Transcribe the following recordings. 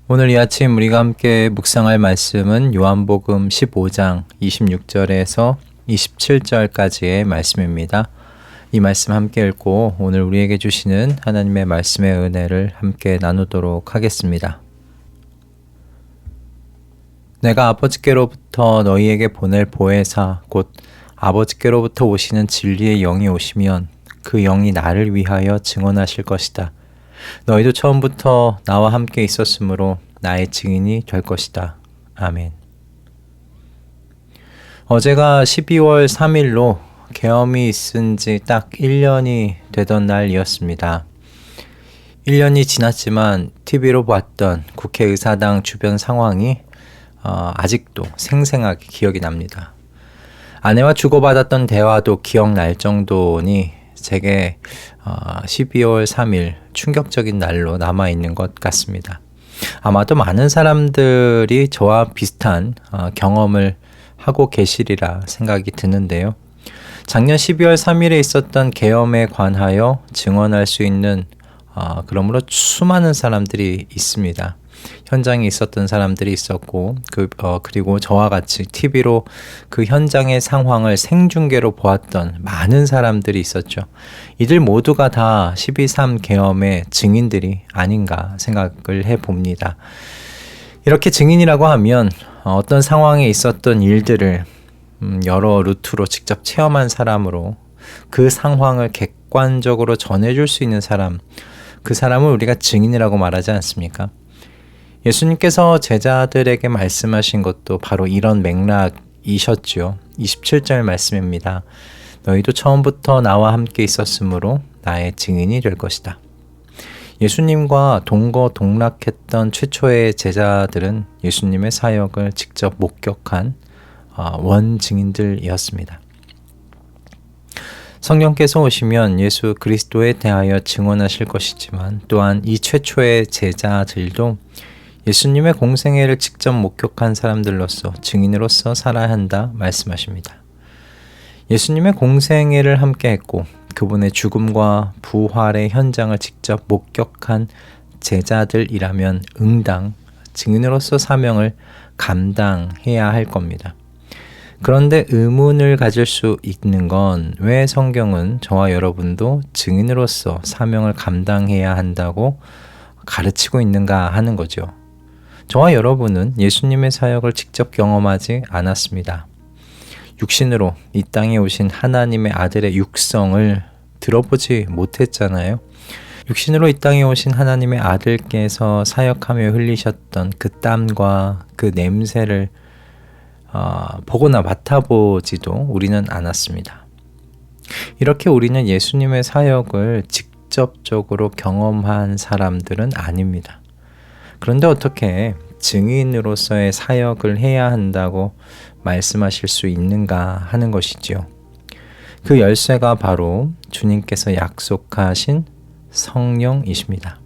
오늘 이 아침 우리가 함께 묵상할 말씀은 요한복음 15장 26절에서 27절까지의 말씀입니다. 이 말씀 함께 읽고 오늘 우리에게 주시는 하나님의 말씀의 은혜를 함께 나누도록 하겠습니다. 내가 아버지께로부터 너희에게 보낼 보혜사 곧 아버지께로부터 오시는 진리의 영이 오시면 그 영이 나를 위하여 증언하실 것이다. 너희도 처음부터 나와 함께 있었으므로 나의 증인이 될 것이다. 아멘. 어제가 12월 3일로 계엄이 있은 지 딱 1년이 되던 날이었습니다. 1년이 지났지만 TV로 봤던 국회의사당 주변 상황이 아직도 생생하게 기억이 납니다. 아내와 주고받았던 대화도 기억날 정도니 제게 12월 3일 충격적인 날로 남아있는 것 같습니다. 아마도 많은 사람들이 저와 비슷한 경험을 하고 계시리라 생각이 드는데요. 작년 12월 3일에 있었던 계엄에 관하여 증언할 수 있는 그러므로 수많은 사람들이 있습니다. 현장에 있었던 사람들이 있었고 그리고 저와 같이 TV로 그 현장의 상황을 생중계로 보았던 많은 사람들이 있었죠. 이들 모두가 다 12.3 계엄의 증인들이 아닌가 생각을 해봅니다. 이렇게 증인이라고 하면 어떤 상황에 있었던 일들을 여러 루트로 직접 체험한 사람으로 그 상황을 객관적으로 전해줄 수 있는 사람, 그 사람을 우리가 증인이라고 말하지 않습니까? 예수님께서 제자들에게 말씀하신 것도 바로 이런 맥락이셨죠. 27절 말씀입니다. 너희도 처음부터 나와 함께 있었으므로 나의 증인이 될 것이다. 예수님과 동거동락했던 최초의 제자들은 예수님의 사역을 직접 목격한 원증인들이었습니다. 성령께서 오시면 예수 그리스도에 대하여 증언하실 것이지만 또한 이 최초의 제자들도 예수님의 공생애를 직접 목격한 사람들로서 증인으로서 살아야 한다 말씀하십니다. 예수님의 공생애를 함께 했고 그분의 죽음과 부활의 현장을 직접 목격한 제자들이라면 응당 증인으로서 사명을 감당해야 할 겁니다. 그런데 의문을 가질 수 있는 건 왜 성경은 저와 여러분도 증인으로서 사명을 감당해야 한다고 가르치고 있는가 하는 거죠. 저와 여러분은 예수님의 사역을 직접 경험하지 않았습니다. 육신으로 이 땅에 오신 하나님의 아들의 육성을 들어보지 못했잖아요. 육신으로 이 땅에 오신 하나님의 아들께서 사역하며 흘리셨던 그 땀과 그 냄새를 보거나 맡아보지도 우리는 않았습니다. 이렇게 우리는 예수님의 사역을 직접적으로 경험한 사람들은 아닙니다. 그런데 어떻게 증인으로서의 사역을 해야 한다고 말씀하실 수 있는가 하는 것이지요. 그 열쇠가 바로 주님께서 약속하신 성령이십니다.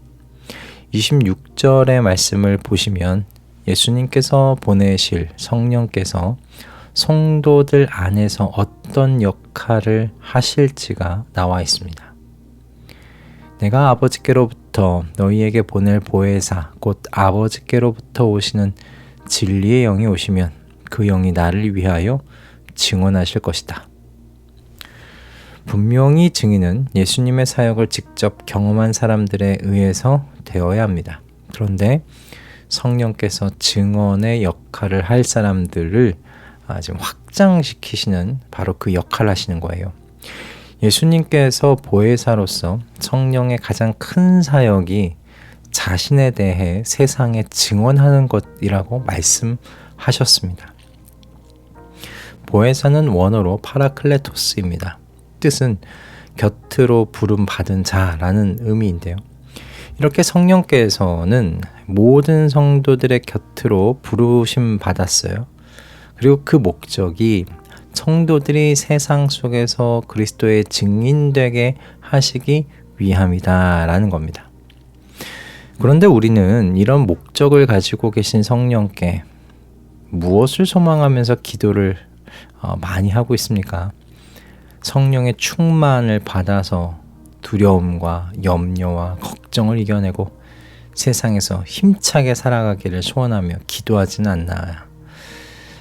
26절의 말씀을 보시면 예수님께서 보내실 성령께서 성도들 안에서 어떤 역할을 하실지가 나와 있습니다. 내가 아버지께로부터 너희에게 보낼 보혜사 곧 아버지께로부터 오시는 진리의 영이 오시면 그 영이 나를 위하여 증언하실 것이다. 분명히 증인은 예수님의 사역을 직접 경험한 사람들에 의해서 되어야 합니다. 그런데 성령께서 증언의 역할을 할 사람들을 지금 확장시키시는 바로 그 역할을 하시는 거예요. 예수님께서 보혜사로서 성령의 가장 큰 사역이 자신에 대해 세상에 증언하는 것이라고 말씀하셨습니다. 보혜사는 원어로 파라클레토스입니다. 뜻은 곁으로 부름 받은 자라는 의미인데요. 이렇게 성령께서는 모든 성도들의 곁으로 부르심 받았어요. 그리고 그 목적이 성도들이 세상 속에서 그리스도의 증인되게 하시기 위함이다라는 겁니다. 그런데 우리는 이런 목적을 가지고 계신 성령께 무엇을 소망하면서 기도를 많이 하고 있습니까? 성령의 충만을 받아서 두려움과 염려와 걱정을 이겨내고 세상에서 힘차게 살아가기를 소원하며 기도하지는 않나요?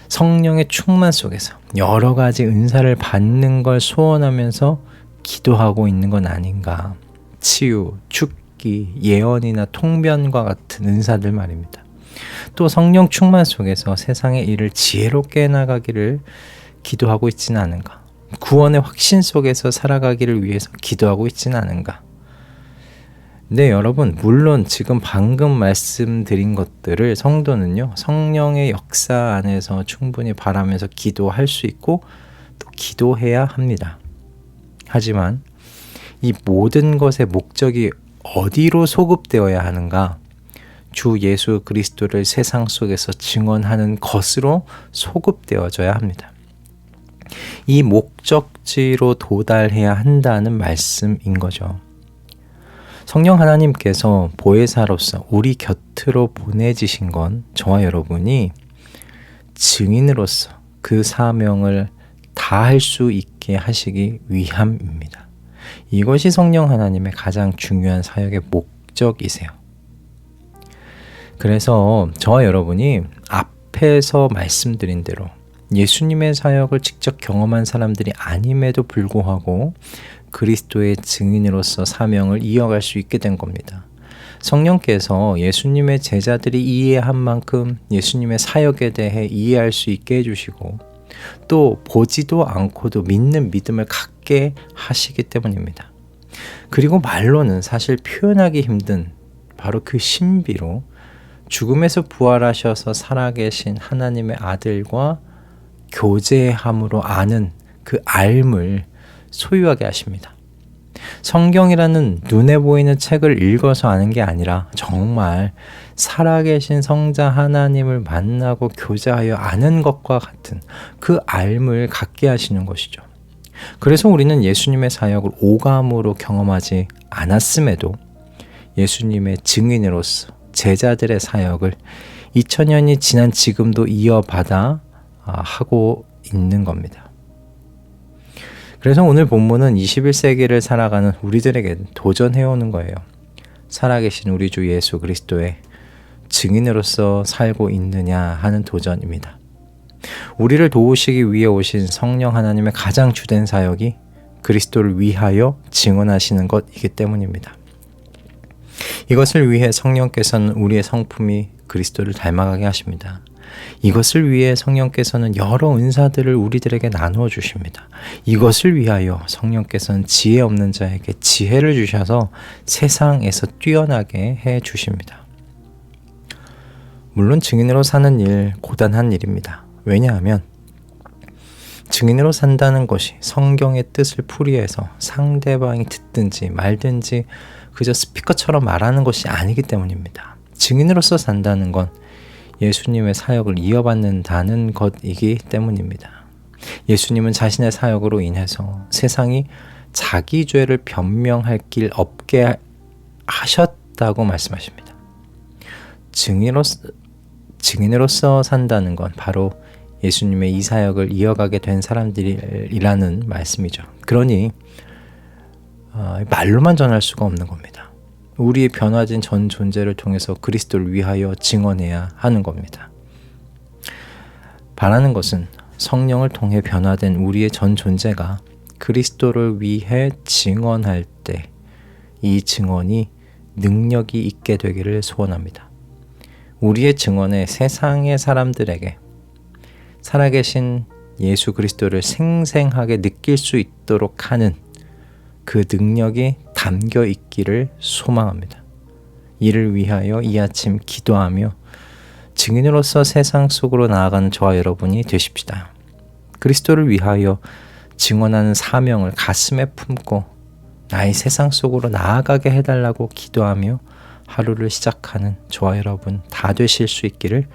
성령의 충만 속에서 여러 가지 은사를 받는 걸 소원하면서 기도하고 있는 건 아닌가. 치유, 축기, 예언이나 통변과 같은 은사들 말입니다. 또 성령 충만 속에서 세상의 일을 지혜롭게 해나가기를 기도하고 있지는 않은가. 구원의 확신 속에서 살아가기를 위해서 기도하고 있지는 않은가. 네, 여러분, 물론 지금 방금 말씀드린 것들을 성도는요, 성령의 역사 안에서 충분히 바라면서 기도할 수 있고 또 기도해야 합니다. 하지만 이 모든 것의 목적이 어디로 소급되어야 하는가? 주 예수 그리스도를 세상 속에서 증언하는 것으로 소급되어져야 합니다. 이 목적지로 도달해야 한다는 말씀인 거죠. 성령 하나님께서 보혜사로서 우리 곁으로 보내지신 건 저와 여러분이 증인으로서 그 사명을 다할 수 있게 하시기 위함입니다. 이것이 성령 하나님의 가장 중요한 사역의 목적이세요. 그래서 저와 여러분이 앞에서 말씀드린 대로 예수님의 사역을 직접 경험한 사람들이 아님에도 불구하고 그리스도의 증인으로서 사명을 이어갈 수 있게 된 겁니다. 성령께서 예수님의 제자들이 이해한 만큼 예수님의 사역에 대해 이해할 수 있게 해주시고 또 보지도 않고도 믿는 믿음을 갖게 하시기 때문입니다. 그리고 말로는 사실 표현하기 힘든 바로 그 신비로 죽음에서 부활하셔서 살아계신 하나님의 아들과 교제함으로 아는 그 알을 소유하게 하십니다. 성경이라는 눈에 보이는 책을 읽어서 아는 게 아니라 정말 살아계신 성자 하나님을 만나고 교제하여 아는 것과 같은 그 알을 갖게 하시는 것이죠. 그래서 우리는 예수님의 사역을 오감으로 경험하지 않았음에도 예수님의 증인으로서 제자들의 사역을 2000년이 지난 지금도 이어받아 하고 있는 겁니다. 그래서 오늘 본문은 21세기를 살아가는 우리들에게 도전해오는 거예요. 살아계신 우리 주 예수 그리스도의 증인으로서 살고 있느냐 하는 도전입니다. 우리를 도우시기 위해 오신 성령 하나님의 가장 주된 사역이 그리스도를 위하여 증언하시는 것이기 때문입니다. 이것을 위해 성령께서는 우리의 성품이 그리스도를 닮아가게 하십니다. 이것을 위해 성령께서는 여러 은사들을 우리들에게 나누어 주십니다. 이것을 위하여 성령께서는 지혜 없는 자에게 지혜를 주셔서 세상에서 뛰어나게 해 주십니다. 물론 증인으로 사는 일 고단한 일입니다. 왜냐하면 증인으로 산다는 것이 성경의 뜻을 풀이해서 상대방이 듣든지 말든지 그저 스피커처럼 말하는 것이 아니기 때문입니다. 증인으로서 산다는 건 예수님의 사역을 이어받는다는 것이기 때문입니다. 예수님은 자신의 사역으로 인해서 세상이 자기 죄를 변명할 길 없게 하셨다고 말씀하십니다. 증인으로서 산다는 건 바로 예수님의 이 사역을 이어가게 된 사람들이라는 말씀이죠. 그러니 말로만 전할 수가 없는 겁니다. 우리의 변화진 전 존재를 통해서 그리스도를 위하여 증언해야 하는 겁니다. 바라는 것은 성령을 통해 변화된 우리의 전 존재가 그리스도를 위해 증언할 때 이 증언이 능력이 있게 되기를 소원합니다. 우리의 증언에 세상의 사람들에게 살아계신 예수 그리스도를 생생하게 느낄 수 있도록 하는 그 능력이 담겨 있기를 소망합니다. 이를 위하여 이 아침 기도하며 증인으로서 세상 속으로 나아가는 저와 여러분이 되십시다. 그리스도를 위하여 증언하는 사명을 가슴에 품고 나의 세상 속으로 나아가게 해달라고 기도하며 하루를 시작하는 저와 여러분 다 되실 수 있기를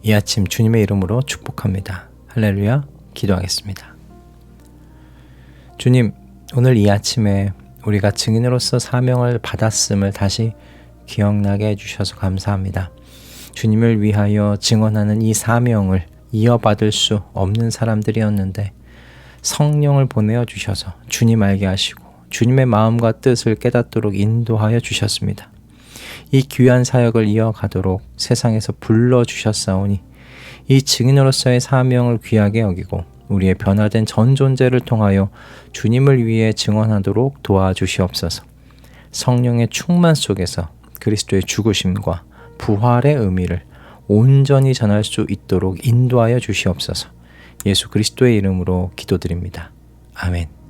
이 아침 주님의 이름으로 축복합니다. 할렐루야. 기도하겠습니다. 주님, 오늘 이 아침에 우리가 증인으로서 사명을 받았음을 다시 기억나게 해주셔서 감사합니다. 주님을 위하여 증언하는 이 사명을 이어받을 수 없는 사람들이었는데 성령을 보내어 주셔서 주님 알게 하시고 주님의 마음과 뜻을 깨닫도록 인도하여 주셨습니다. 이 귀한 사역을 이어가도록 세상에서 불러주셨사오니 이 증인으로서의 사명을 귀하게 여기고 우리의 변화된 전 존재를 통하여 주님을 위해 증언하도록 도와주시옵소서. 성령의 충만 속에서 그리스도의 죽으심과 부활의 의미를 온전히 전할 수 있도록 인도하여 주시옵소서. 예수 그리스도의 이름으로 기도드립니다. 아멘.